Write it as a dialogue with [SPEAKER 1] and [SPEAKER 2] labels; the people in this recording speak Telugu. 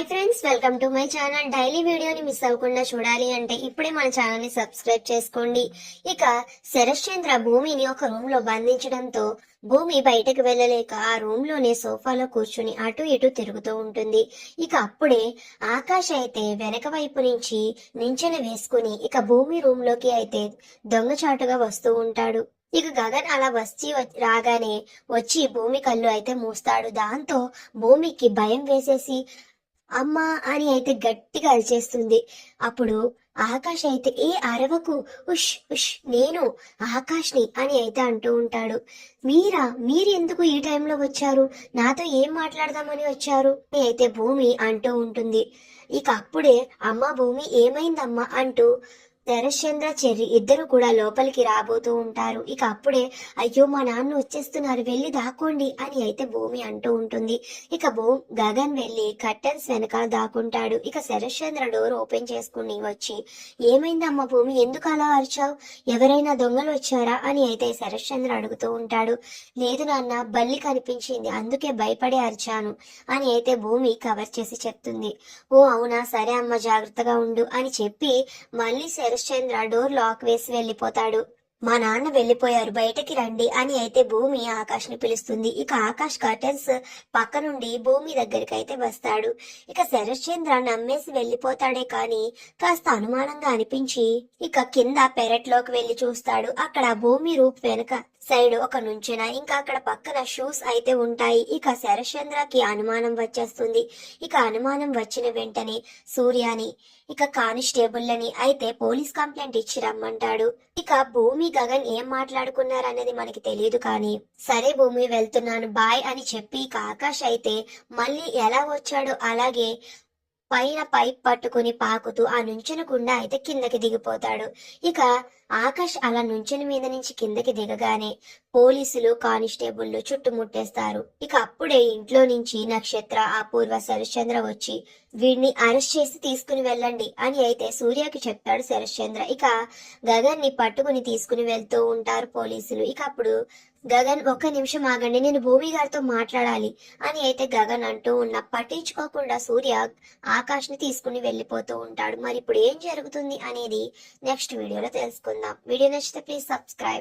[SPEAKER 1] Hi friends, welcome to my channel. Daily వీడియోని మిస్ అవ్వకుండా చూడాలి అంటే ఇప్పుడే మన ఛానల్ ని సబ్స్క్రైబ్ చేసుకోండి. ఇక శరశ్చంద్ర భూమిని ఒక రూమ్ లో బంధించడంతో భూమి బయటకు వెళ్ళలేక ఆ రూమ్ లోనే సోఫాలో కూర్చుని అటు ఇటు తిరుగుతూ ఉంటుంది. ఇక అప్పుడే ఆకాష్ అయితే వెనక వైపు నుంచి నించెన వేసుకుని ఇక భూమి రూమ్ లోకి అయితే దొంగచాటుగా వస్తూ ఉంటాడు. ఇక గగన్ అలా రాగానే వచ్చి భూమి కళ్ళు అయితే మూస్తాడు. దాంతో భూమికి భయం వేసేసి అమ్మా అని అయితే గట్టిగా అరిచేస్తుంది. అప్పుడు ఆకాష్ అయితే ఏ అరవకు, ఉష్ ఉష్ నేను ఆకాష్ని అని అయితే అంటూ ఉంటాడు. మీరు ఎందుకు ఈ టైంలో వచ్చారు, నాతో ఏం మాట్లాడదామని వచ్చారు అని అయితే భూమి అంటూ ఉంటుంది. ఇక అప్పుడే అమ్మ భూమి ఏమైందమ్మా అంటూ శరశ్చంద్ర చెర్రి ఇద్దరు కూడా లోపలికి రాబోతూ ఉంటారు. ఇక అప్పుడే అయ్యో మా నాన్న వచ్చేస్తున్నారు, వెళ్ళి దాక్కోండి అని అయితే భూమి అంటూ ఉంటుంది. ఇక గగన్ వెళ్ళి కర్టన్స్ వెనకాల దాక్కుంటాడు. ఇక శరశ్చంద్ర డోర్ ఓపెన్ చేసుకుని వచ్చి ఏమైందమ్మా భూమి, ఎందుకు అలా అరిచావు, ఎవరైనా దొంగలు వచ్చారా అని అయితే శరశ్చంద్ర అడుగుతూ ఉంటాడు. లేదు నాన్న, బల్లి కనిపించింది, అందుకే భయపడి అరిచాను అని అయితే భూమి కవర్ చేసి చెప్తుంది. ఓ అవునా, సరే అమ్మ జాగ్రత్తగా ఉండు అని చెప్పి మళ్ళీ శరశ్చంద్ర డోర్ లాక్ వేసి వెళ్ళిపోతాడు. మా నాన్న వెళ్ళిపోయారు, బయటకి రండి అని అయితే భూమి ఆకాష్ ని పిలుస్తుంది. ఇక ఆకాష్ కర్టన్స్ పక్క నుండి భూమి దగ్గరికి అయితే వస్తాడు. ఇక శరశ్చంద్ర నమ్మేసి వెళ్ళిపోతాడే కానీ కాస్త అనుమానంగా అనిపించి ఇక కింద పెరట్లోకి వెళ్లి చూస్తాడు. అక్కడ భూమి రూప్ వెనక సైడ్ ఒక నుంచెన, ఇంకా అక్కడ పక్కన షూస్ అయితే ఉంటాయి. ఇక శరశ్చంద్రకి అనుమానం వచ్చేస్తుంది. ఇక అనుమానం వచ్చిన వెంటనే సూర్యాని ఇక కానిస్టేబుల్లని అయితే పోలీస్ కంప్లైంట్ ఇచ్చి రమ్మంటాడు. ఇక భూమి గగన్ ఏం మాట్లాడుకున్నారనేది మనకి తెలియదు కానీ సరే భూమి వెళ్తున్నాను బాయ్ అని చెప్పి ఇక ఆకాష్ అయితే మళ్ళీ ఎలా వచ్చాడో అలాగే పైన పైప్ పట్టుకుని పాకుతూ ఆ నుంచెన గుండా అయితే కిందకి దిగిపోతాడు. ఇక ఆకాష్ అలా నుంచెన మీద నుంచి కిందకి దిగగానే పోలీసులు కానిస్టేబుల్లు చుట్టుముట్టేస్తారు. ఇక అప్పుడే ఇంట్లో నుంచి నక్షత్ర, అపూర్వ, శరశ్చంద్ర వచ్చి వీడిని అరెస్ట్ చేసి తీసుకుని వెళ్ళండి అని అయితే సూర్యకి చెప్తాడు శరశ్చంద్ర. ఇక గగన్ ని పట్టుకుని తీసుకుని వెళ్తూ ఉంటారు పోలీసులు. ఇక అప్పుడు గగన్ ఒక్క నిమిషం ఆగండి, నేను భూమి గారితో మాట్లాడాలి అని అయితే గగన్ అంటూ పట్టించుకోకుండా సూర్య ఆకాష్ ని తీసుకుని వెళ్ళిపోతూ ఉంటాడు. మరి ఇప్పుడు ఏం జరుగుతుంది అనేది నెక్స్ట్ వీడియోలో తెలుసుకుందాం. వీడియో నచ్చితే ప్లీజ్ సబ్స్క్రైబ్.